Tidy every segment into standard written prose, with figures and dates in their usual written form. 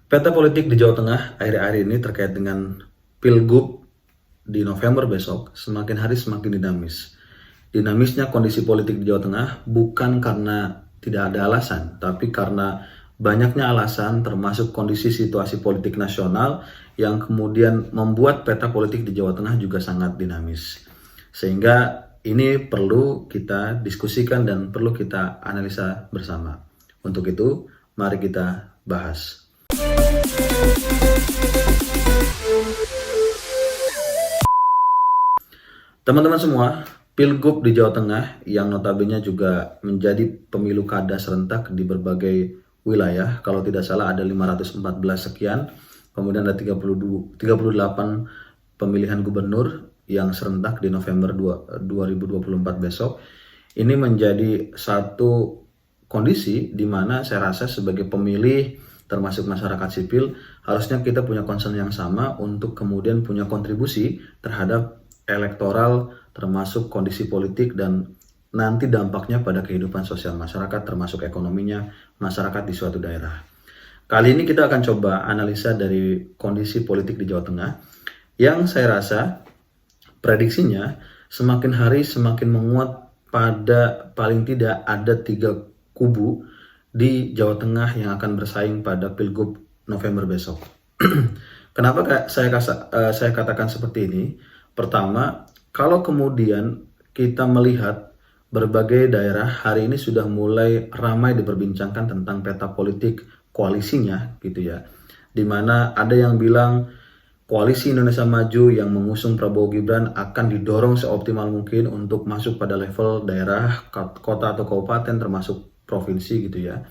Peta politik di Jawa Tengah akhir-akhir ini terkait dengan Pilgub di November besok semakin hari semakin dinamis. Dinamisnya kondisi politik di Jawa Tengah bukan karena tidak ada alasan, tapi karena banyaknya alasan termasuk kondisi situasi politik nasional yang kemudian membuat peta politik di Jawa Tengah juga sangat dinamis. Sehingga ini perlu kita diskusikan dan perlu kita analisa bersama. Untuk itu, mari kita bahas. Teman-teman semua, Pilgub di Jawa Tengah yang notabene juga menjadi pemilu kada serentak di berbagai wilayah, kalau tidak salah ada 514 sekian, kemudian ada 38 pemilihan gubernur yang serentak di November 2024 besok. Ini menjadi satu kondisi di mana saya rasa sebagai pemilih termasuk masyarakat sipil harusnya kita punya concern yang sama untuk kemudian punya kontribusi terhadap elektoral termasuk kondisi politik dan nanti dampaknya pada kehidupan sosial masyarakat termasuk ekonominya masyarakat di suatu daerah. Kali ini kita akan coba analisa dari kondisi politik di Jawa Tengah yang saya rasa prediksinya semakin hari semakin menguat pada paling tidak ada 3 kubu di Jawa Tengah yang akan bersaing pada Pilgub November besok. Kenapa saya katakan seperti ini? Pertama, kalau kemudian kita melihat berbagai daerah hari ini sudah mulai ramai diperbincangkan tentang peta politik koalisinya gitu ya. Dimana ada yang bilang Koalisi Indonesia Maju yang mengusung Prabowo Gibran akan didorong seoptimal mungkin untuk masuk pada level daerah, kota atau kabupaten termasuk provinsi gitu ya.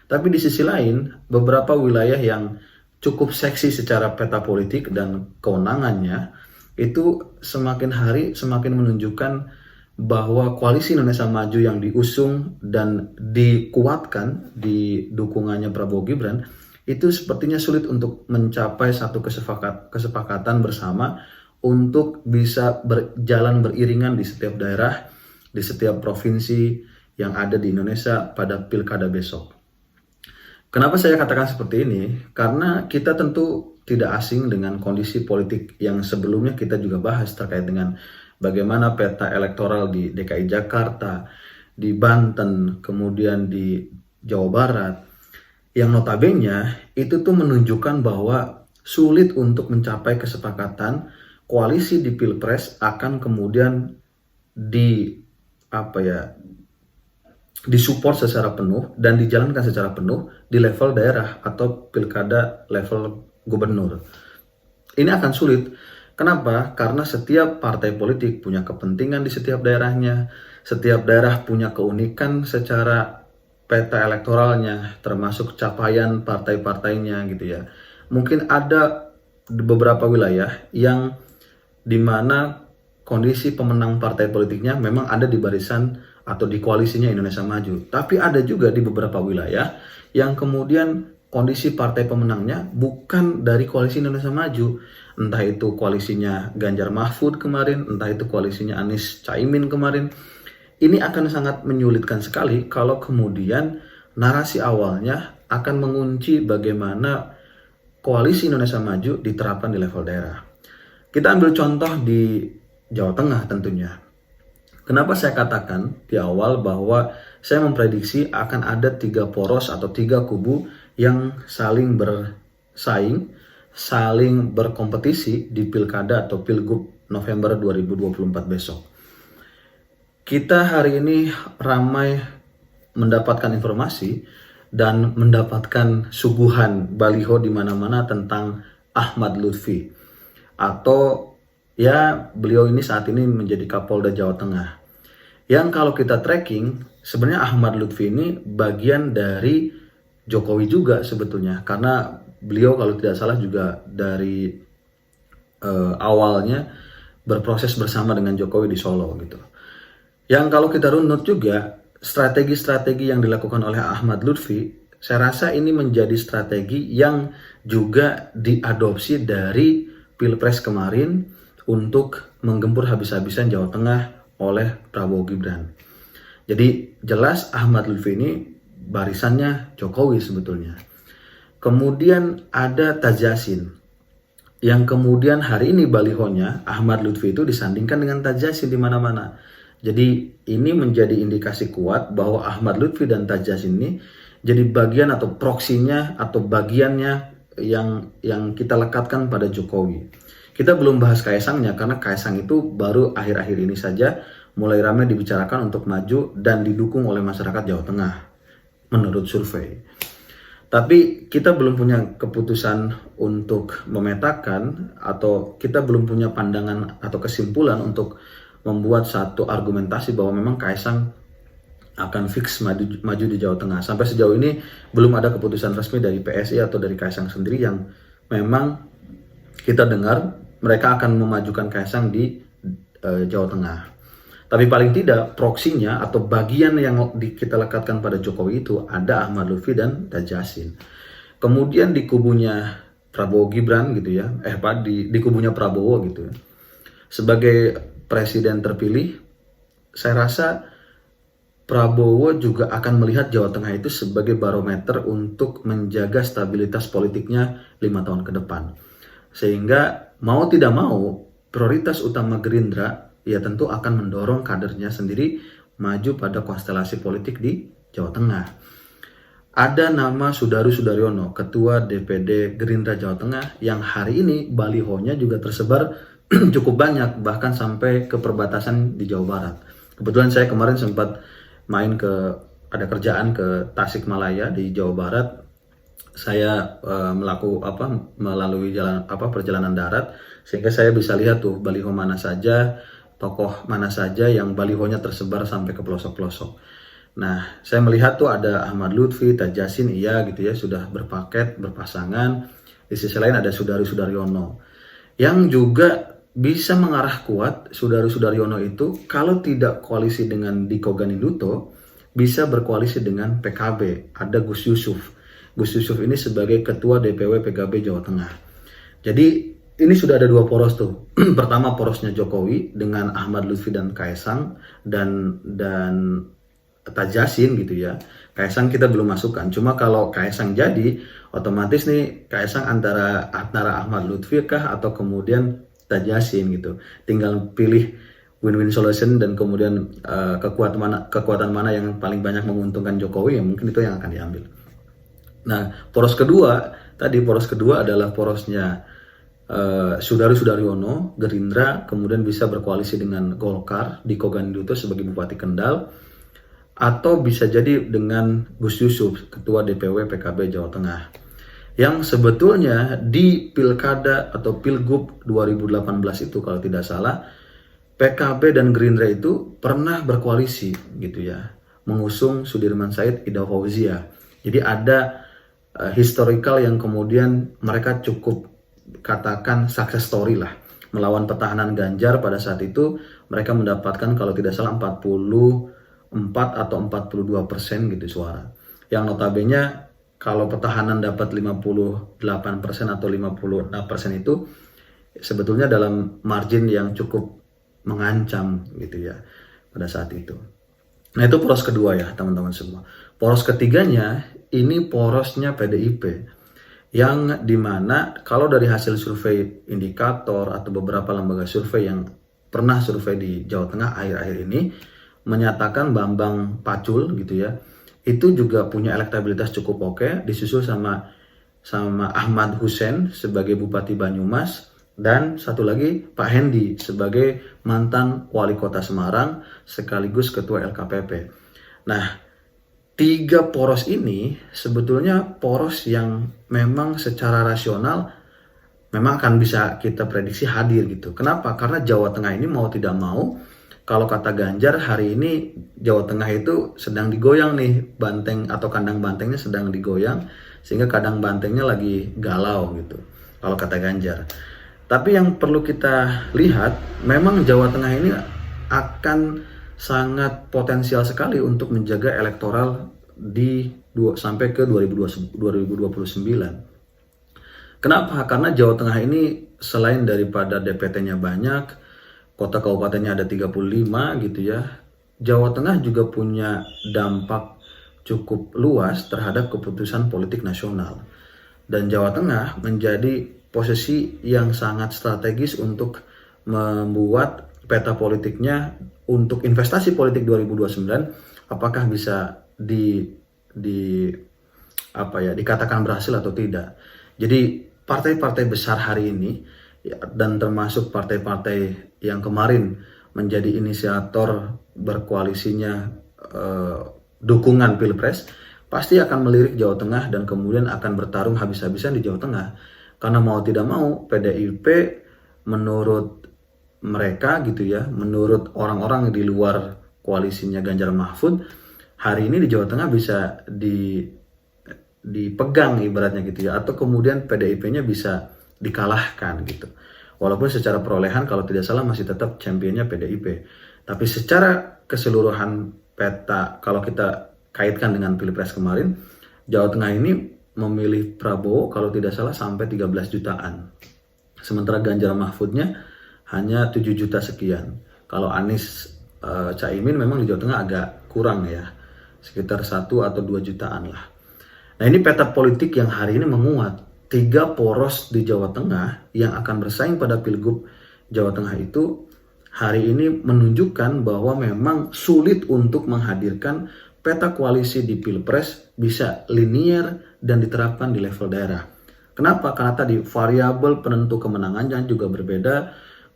Tapi di sisi lain, beberapa wilayah yang cukup seksi secara peta politik dan kewenangannya itu semakin hari semakin menunjukkan bahwa Koalisi Indonesia Maju yang diusung dan dikuatkan di dukungannya Prabowo Gibran itu sepertinya sulit untuk mencapai satu kesepakatan bersama untuk bisa berjalan beriringan di setiap daerah, di setiap provinsi yang ada di Indonesia pada pilkada besok. Kenapa saya katakan seperti ini? Karena kita tentu tidak asing dengan kondisi politik yang sebelumnya kita juga bahas terkait dengan bagaimana peta elektoral di DKI Jakarta, di Banten, kemudian di Jawa Barat, yang notabene itu tuh menunjukkan bahwa sulit untuk mencapai kesepakatan koalisi di Pilpres akan kemudian disupport secara penuh dan dijalankan secara penuh di level daerah atau pilkada level gubernur. Ini akan sulit. Kenapa? Karena setiap partai politik punya kepentingan di setiap daerahnya, setiap daerah punya keunikan secara peta elektoralnya, termasuk capaian partai-partainya gitu ya. Mungkin ada beberapa wilayah yang dimana kondisi pemenang partai politiknya memang ada di barisan atau di koalisinya Indonesia Maju. Tapi ada juga di beberapa wilayah yang kemudian kondisi partai pemenangnya bukan dari koalisi Indonesia Maju. Entah itu koalisinya Ganjar Mahfud kemarin, entah itu koalisinya Anies Caimin kemarin. Ini akan sangat menyulitkan sekali kalau kemudian narasi awalnya akan mengunci bagaimana koalisi Indonesia Maju diterapkan di level daerah. Kita ambil contoh di Jawa Tengah tentunya. Kenapa saya katakan di awal bahwa saya memprediksi akan ada 3 poros atau 3 kubu yang saling bersaing, saling berkompetisi di pilkada atau pilgub November 2024 besok. Kita hari ini ramai mendapatkan informasi dan mendapatkan suguhan baliho di mana-mana tentang Ahmad Lutfi. Atau ya beliau ini saat ini menjadi Kapolda Jawa Tengah. Yang kalau kita tracking, sebenarnya Ahmad Lutfi ini bagian dari Jokowi juga sebetulnya. Karena beliau kalau tidak salah juga dari awalnya berproses bersama dengan Jokowi di Solo gitu. Yang kalau kita runut juga, strategi-strategi yang dilakukan oleh Ahmad Lutfi, saya rasa ini menjadi strategi yang juga diadopsi dari Pilpres kemarin untuk menggempur habis-habisan Jawa Tengah oleh Prabowo Gibran. Jadi jelas Ahmad Lutfi ini barisannya Jokowi sebetulnya. Kemudian ada Tajasin, yang kemudian hari ini balihonya Ahmad Lutfi itu disandingkan dengan Tajasin di mana-mana. Jadi ini menjadi indikasi kuat bahwa Ahmad Lutfi dan Tajasin ini jadi bagian atau proksinya atau bagiannya yang kita lekatkan pada Jokowi. Kita belum bahas Kaesangnya karena Kaesang itu baru akhir-akhir ini saja mulai ramai dibicarakan untuk maju dan didukung oleh masyarakat Jawa Tengah menurut survei. Tapi kita belum punya keputusan untuk memetakan atau kita belum punya pandangan atau kesimpulan untuk membuat satu argumentasi bahwa memang Kaesang akan fix maju di Jawa Tengah. Sampai sejauh ini belum ada keputusan resmi dari PSI atau dari Kaesang sendiri yang memang kita dengar mereka akan memajukan Kaesang di Jawa Tengah. Tapi paling tidak proksinya atau bagian yang kita lekatkan pada Jokowi itu ada Ahmad Lutfi dan Tajasin. Kemudian di kubunya Prabowo Gibran gitu ya, di kubunya Prabowo gitu ya. Sebagai presiden terpilih, saya rasa Prabowo juga akan melihat Jawa Tengah itu sebagai barometer untuk menjaga stabilitas politiknya 5 tahun ke depan. Sehingga mau tidak mau prioritas utama Gerindra ya tentu akan mendorong kadernya sendiri maju pada konstelasi politik di Jawa Tengah. Ada nama Sudaru Sudaryono, Ketua DPD Gerindra Jawa Tengah, yang hari ini balihonya juga tersebar cukup banyak, bahkan sampai ke perbatasan di Jawa Barat. Kebetulan saya kemarin sempat ada kerjaan ke Tasikmalaya di Jawa Barat. Saya melalui perjalanan darat, sehingga saya bisa lihat tuh baliho mana saja, tokoh mana saja yang balihonya tersebar sampai ke pelosok-pelosok. Nah, saya melihat tuh ada Ahmad Lutfi, Tajasin, iya gitu ya, sudah berpaket, berpasangan. Di sisi lain ada Sudaru Sudaryono, yang juga bisa mengarah kuat. Sudaru Sudaryono itu kalau tidak koalisi dengan Diko Ganinduto, bisa berkoalisi dengan PKB, ada Gus Yusuf. Gus Yusuf ini sebagai Ketua DPW PKB Jawa Tengah. Jadi ini sudah ada 2 poros tuh. Pertama porosnya Jokowi dengan Ahmad Lutfi dan Kaesang dan Tajasin gitu ya. Kaesang kita belum masukkan. Cuma kalau Kaesang jadi, otomatis nih Kaesang antara Ahmad Lutfi kah atau kemudian Tajasin gitu. Tinggal pilih win-win solution dan kemudian kekuatan mana yang paling banyak menguntungkan Jokowi, ya mungkin itu yang akan diambil. Nah, poros kedua adalah porosnya Sudaru Sudaryono, Gerindra, kemudian bisa berkoalisi dengan Golkar, Diko Ganinduto sebagai Bupati Kendal, atau bisa jadi dengan Gus Yusuf, Ketua DPW PKB Jawa Tengah. Yang sebetulnya di Pilkada atau Pilgub 2018 itu kalau tidak salah, PKB dan Gerindra itu pernah berkoalisi gitu ya, mengusung Sudirman Said, Ida Fauzia. Jadi ada historical yang kemudian mereka cukup katakan success story lah, melawan pertahanan Ganjar. Pada saat itu mereka mendapatkan kalau tidak salah 44 atau 42% gitu suara, yang notabene kalau pertahanan dapat 58% atau 56% itu sebetulnya dalam margin yang cukup mengancam gitu ya pada saat itu. Nah, itu poros kedua ya teman-teman semua. Poros ketiganya ini porosnya PDIP, yang dimana kalau dari hasil survei indikator atau beberapa lembaga survei yang pernah survei di Jawa Tengah akhir-akhir ini menyatakan Bambang Pacul gitu ya, itu juga punya elektabilitas cukup oke, disusul sama Ahmad Hussein sebagai Bupati Banyumas, dan satu lagi Pak Hendi sebagai mantan wali kota Semarang sekaligus ketua LKPP. Nah, 3 poros ini sebetulnya poros yang memang secara rasional memang akan bisa kita prediksi hadir gitu. Kenapa? Karena Jawa Tengah ini mau tidak mau, kalau kata Ganjar hari ini Jawa Tengah itu sedang digoyang nih, banteng atau kandang bantengnya sedang digoyang, sehingga kandang bantengnya lagi galau gitu kalau kata Ganjar. Tapi yang perlu kita lihat, memang Jawa Tengah ini akan sangat potensial sekali untuk menjaga elektoral sampai ke 2029. Kenapa? Karena Jawa Tengah ini selain daripada DPT-nya banyak, kota kabupatennya ada 35 gitu ya, Jawa Tengah juga punya dampak cukup luas terhadap keputusan politik nasional. Dan Jawa Tengah menjadi posisi yang sangat strategis untuk membuat peta politiknya untuk investasi politik 2029 apakah bisa dikatakan berhasil atau tidak. Jadi partai-partai besar hari ini dan termasuk partai-partai yang kemarin menjadi inisiator berkoalisinya dukungan Pilpres pasti akan melirik Jawa Tengah dan kemudian akan bertarung habis-habisan di Jawa Tengah. Karena mau tidak mau PDIP menurut mereka gitu ya, menurut orang-orang di luar koalisinya Ganjar Mahfud, hari ini di Jawa Tengah bisa dipegang ibaratnya gitu ya, atau kemudian PDIP-nya bisa dikalahkan gitu. Walaupun secara perolehan kalau tidak salah masih tetap championnya PDIP. Tapi secara keseluruhan peta kalau kita kaitkan dengan Pilpres kemarin, Jawa Tengah ini memilih Prabowo kalau tidak salah sampai 13 jutaan. Sementara Ganjar Mahfudnya hanya 7 juta sekian. Kalau Anies Caimin memang di Jawa Tengah agak kurang ya, sekitar 1 atau 2 jutaan lah. Nah ini peta politik yang hari ini menguat. 3 poros di Jawa Tengah yang akan bersaing pada Pilgub Jawa Tengah itu hari ini menunjukkan bahwa memang sulit untuk menghadirkan peta koalisi di Pilpres bisa linear dan diterapkan di level daerah. Kenapa? Karena tadi variabel penentu kemenangannya juga berbeda,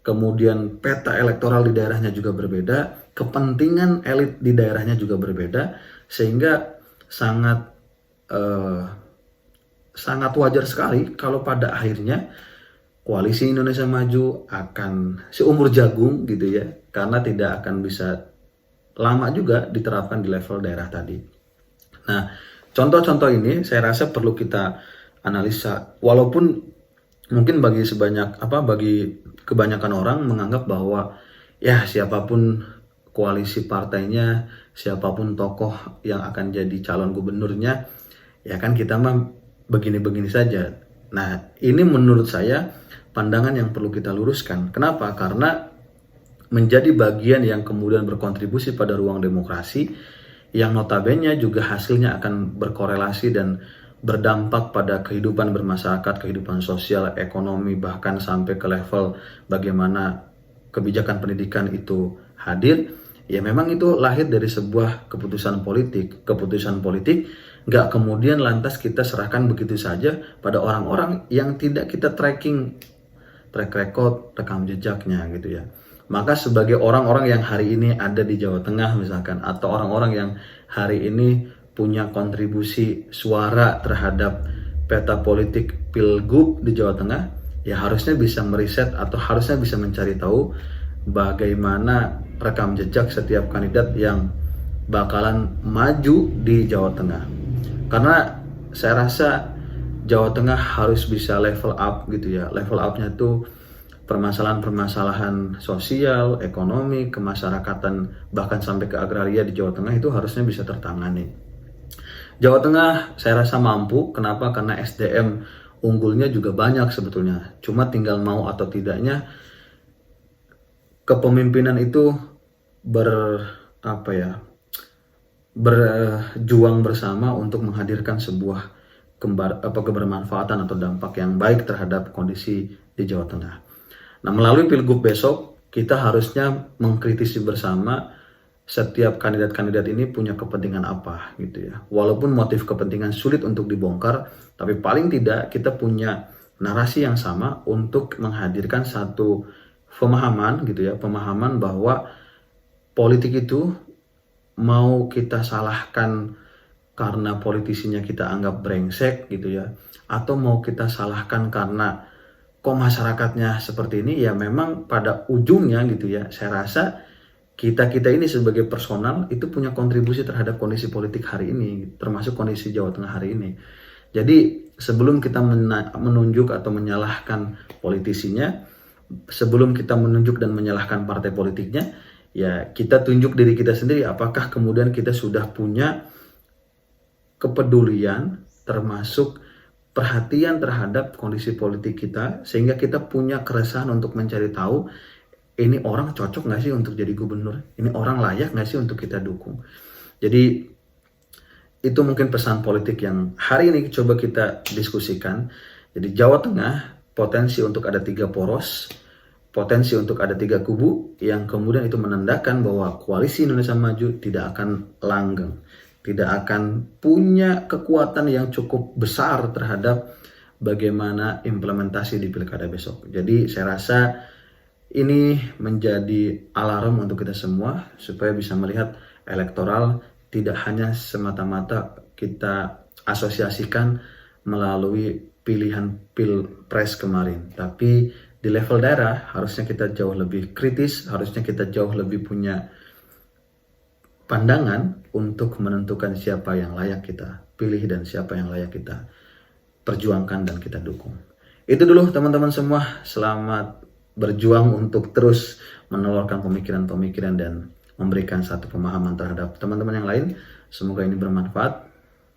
kemudian peta elektoral di daerahnya juga berbeda, kepentingan elit di daerahnya juga berbeda, sehingga sangat wajar sekali kalau pada akhirnya koalisi Indonesia Maju akan seumur jagung gitu ya, karena tidak akan bisa lama juga diterapkan di level daerah tadi. Nah, contoh-contoh ini saya rasa perlu kita analisa, walaupun mungkin bagi kebanyakan orang menganggap bahwa ya siapapun koalisi partainya, siapapun tokoh yang akan jadi calon gubernurnya, ya kan kita mah begini-begini saja. Nah, ini menurut saya pandangan yang perlu kita luruskan. Kenapa? Karena menjadi bagian yang kemudian berkontribusi pada ruang demokrasi yang notabene juga hasilnya akan berkorelasi dan berdampak pada kehidupan bermasyarakat, kehidupan sosial, ekonomi, bahkan sampai ke level bagaimana kebijakan pendidikan itu hadir. Ya memang itu lahir dari sebuah keputusan politik. Keputusan politik nggak kemudian lantas kita serahkan begitu saja pada orang-orang yang tidak kita tracking track record, rekam jejaknya gitu ya. Maka sebagai orang-orang yang hari ini ada di Jawa Tengah misalkan, atau orang-orang yang hari ini punya kontribusi suara terhadap peta politik Pilgub di Jawa Tengah, ya harusnya bisa meriset atau harusnya bisa mencari tahu bagaimana rekam jejak setiap kandidat yang bakalan maju di Jawa Tengah. Karena saya rasa Jawa Tengah harus bisa level up gitu ya. Level up-nya itu permasalahan-permasalahan sosial, ekonomi, kemasyarakatan, bahkan sampai ke agraria di Jawa Tengah itu harusnya bisa tertangani. Jawa Tengah saya rasa mampu. Kenapa? Karena SDM unggulnya juga banyak sebetulnya. Cuma tinggal mau atau tidaknya kepemimpinan itu berjuang bersama untuk menghadirkan sebuah kebermanfaatan atau dampak yang baik terhadap kondisi di Jawa Tengah. Nah, melalui Pilgub besok kita harusnya mengkritisi bersama setiap kandidat-kandidat ini punya kepentingan apa gitu ya. Walaupun motif kepentingan sulit untuk dibongkar, tapi paling tidak kita punya narasi yang sama untuk menghadirkan satu pemahaman gitu ya, pemahaman bahwa politik itu mau kita salahkan karena politisinya kita anggap brengsek gitu ya, atau mau kita salahkan karena kok masyarakatnya seperti ini, ya memang pada ujungnya gitu ya, saya rasa kita ini sebagai personal itu punya kontribusi terhadap kondisi politik hari ini, termasuk kondisi Jawa Tengah hari ini. Jadi sebelum kita menunjuk atau menyalahkan politisinya, sebelum kita menunjuk dan menyalahkan partai politiknya, ya kita tunjuk diri kita sendiri, apakah kemudian kita sudah punya kepedulian termasuk perhatian terhadap kondisi politik kita, sehingga kita punya keresahan untuk mencari tahu ini orang cocok nggak sih untuk jadi gubernur, ini orang layak nggak sih untuk kita dukung. Jadi itu mungkin pesan politik yang hari ini coba kita diskusikan. Jadi Jawa Tengah potensi untuk ada 3 poros, potensi untuk ada 3 kubu, yang kemudian itu menandakan bahwa koalisi Indonesia Maju tidak akan langgeng, tidak akan punya kekuatan yang cukup besar terhadap bagaimana implementasi di pilkada besok. Jadi saya rasa ini menjadi alarm untuk kita semua supaya bisa melihat elektoral tidak hanya semata-mata kita asosiasikan melalui pilihan pilpres kemarin, tapi di level daerah harusnya kita jauh lebih kritis, harusnya kita jauh lebih punya pandangan untuk menentukan siapa yang layak kita pilih dan siapa yang layak kita perjuangkan dan kita dukung. Itu dulu teman-teman semua, selamat berjuang untuk terus menelurkan pemikiran-pemikiran dan memberikan satu pemahaman terhadap teman-teman yang lain. Semoga ini bermanfaat.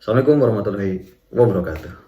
Assalamualaikum warahmatullahi wabarakatuh.